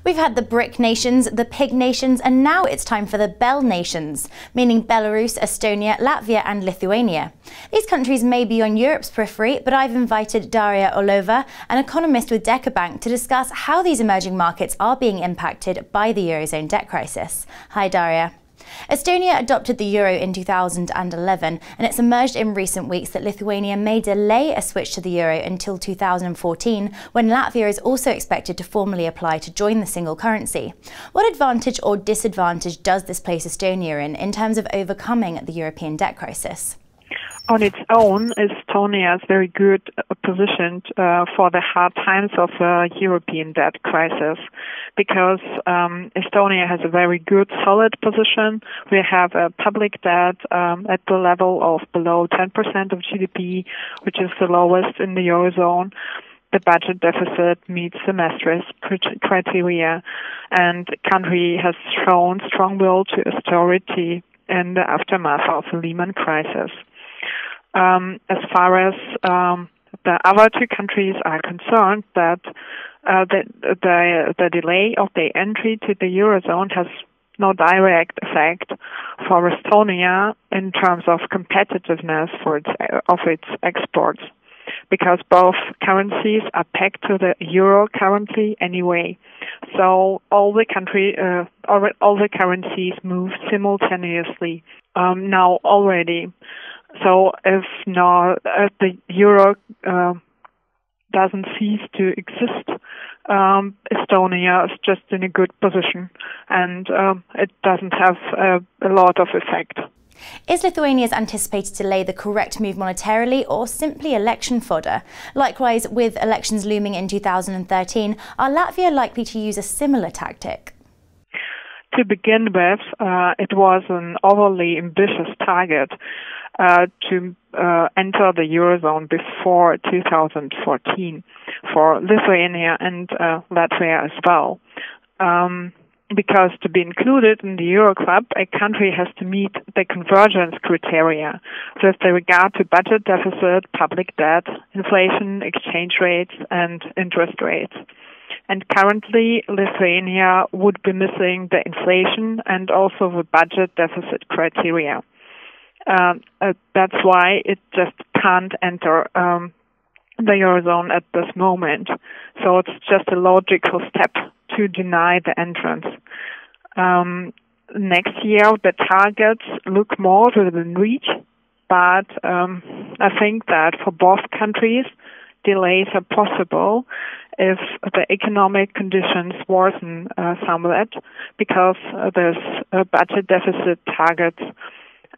We've had the BRIC nations, the PIG nations, and now it's time for the BEL nations, meaning Belarus, Estonia, Latvia and Lithuania. These countries may be on Europe's periphery, but I've invited Daria Orlova, an economist with Dekabank, to discuss how these emerging markets are being impacted by the Eurozone debt crisis. Hi Daria. Estonia adopted the euro in 2011, and it's emerged in recent weeks that Lithuania may delay a switch to the euro until 2014, when Latvia is also expected to formally apply to join the single currency. What advantage or disadvantage does this place Estonia in terms of overcoming the European debt crisis? On its own, Estonia is very good positioned for the hard times of the European debt crisis because Estonia has a very good, solid position. We have a public debt at the level of below 10% of GDP, which is the lowest in the Eurozone. The budget deficit meets the Maastricht criteria, and the country has shown strong will to austerity in the aftermath of the Lehman crisis. As far as the other two countries are concerned, that the delay of the entry to the Eurozone has no direct effect for Estonia in terms of competitiveness of its exports, because both currencies are pegged to the euro currently anyway. So all the currencies move simultaneously now already. So if now the euro doesn't cease to exist, Estonia is just in a good position, and it doesn't have a lot of effect. Is Lithuania's anticipated delay the correct move monetarily, or simply election fodder? Likewise, with elections looming in 2013, are Latvia likely to use a similar tactic? To begin with, it was an overly ambitious target to enter the Eurozone before 2014 for Lithuania and Latvia as well. Because to be included in the Euro Club, a country has to meet the convergence criteria with regard to budget deficit, public debt, inflation, exchange rates, and interest rates. And currently, Lithuania would be missing the inflation and also the budget deficit criteria. That's why it just can't enter the Eurozone at this moment. So it's just a logical step to deny the entrance. Next year, the targets look more within reach, but I think that for both countries, delays are possible if the economic conditions worsen somewhat, because this budget deficit targets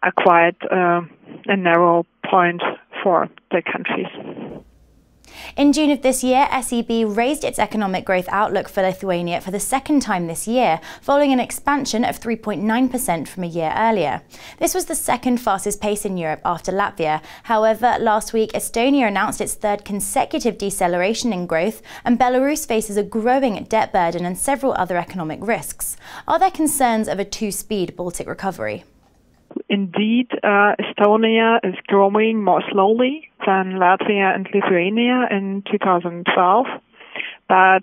are quite a narrow point for the countries. In June of this year, SEB raised its economic growth outlook for Lithuania for the second time this year, following an expansion of 3.9% from a year earlier. This was the second fastest pace in Europe after Latvia. However, last week, Estonia announced its third consecutive deceleration in growth, and Belarus faces a growing debt burden and several other economic risks. Are there concerns of a two-speed Baltic recovery? Indeed, Estonia is growing more slowly than Latvia and Lithuania in 2012. But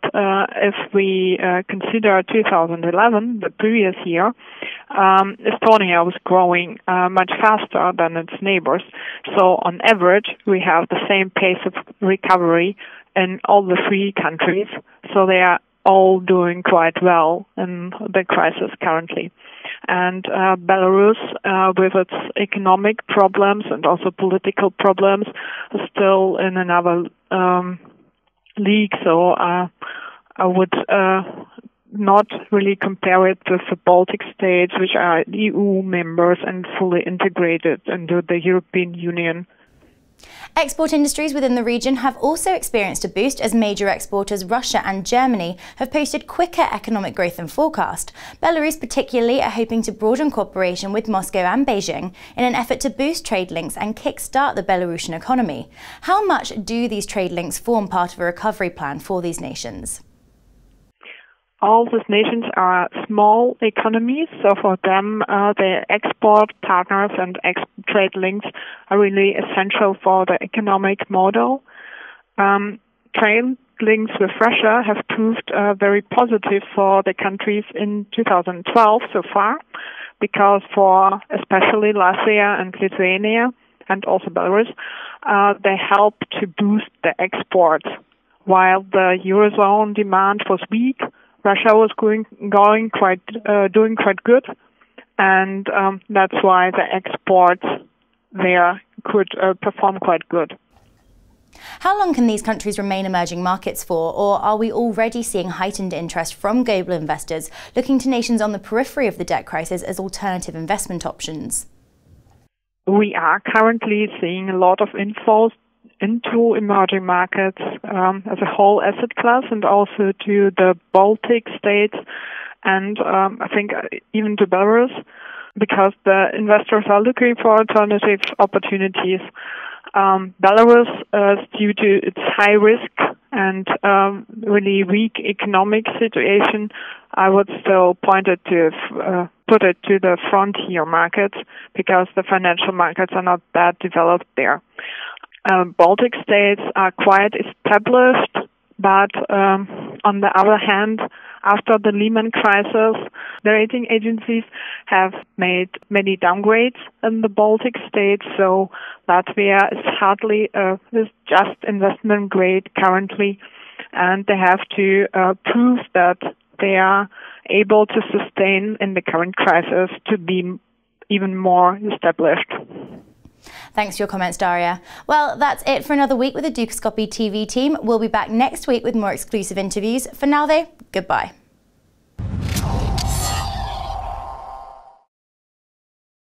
if we consider 2011, the previous year, Estonia was growing much faster than its neighbors. So on average, we have the same pace of recovery in all the three countries. So they are all doing quite well in the crisis currently. And Belarus, with its economic problems and also political problems, is still in another league. So I would not really compare it with the Baltic states, which are EU members and fully integrated into the European Union. Export industries within the region have also experienced a boost as major exporters Russia and Germany have posted quicker economic growth than forecast. Belarus particularly are hoping to broaden cooperation with Moscow and Beijing in an effort to boost trade links and kickstart the Belarusian economy. How much do these trade links form part of a recovery plan for these nations? All these nations are small economies, so for them, the export partners and trade links are really essential for the economic model. trade links with Russia have proved very positive for the countries in 2012 so far, because for especially Latvia and Lithuania and also Belarus, they help to boost the exports. While the Eurozone demand was weak, Russia was doing quite good, and that's why the exports there could perform quite good. How long can these countries remain emerging markets for, or are we already seeing heightened interest from global investors looking to nations on the periphery of the debt crisis as alternative investment options? We are currently seeing a lot of inflows into emerging markets as a whole asset class, and also to the Baltic states, and I think even to Belarus, because the investors are looking for alternative opportunities. Belarus, due to its high risk and really weak economic situation, I would still put it to the frontier markets, because the financial markets are not that developed there. Baltic states are quite established, but on the other hand, after the Lehman crisis, the rating agencies have made many downgrades in the Baltic states, so Latvia is just investment grade currently, and they have to prove that they are able to sustain in the current crisis to be even more established. Thanks for your comments, Daria. Well, that's it for another week with the Dukascopy TV team. We'll be back next week with more exclusive interviews. For now, though, goodbye.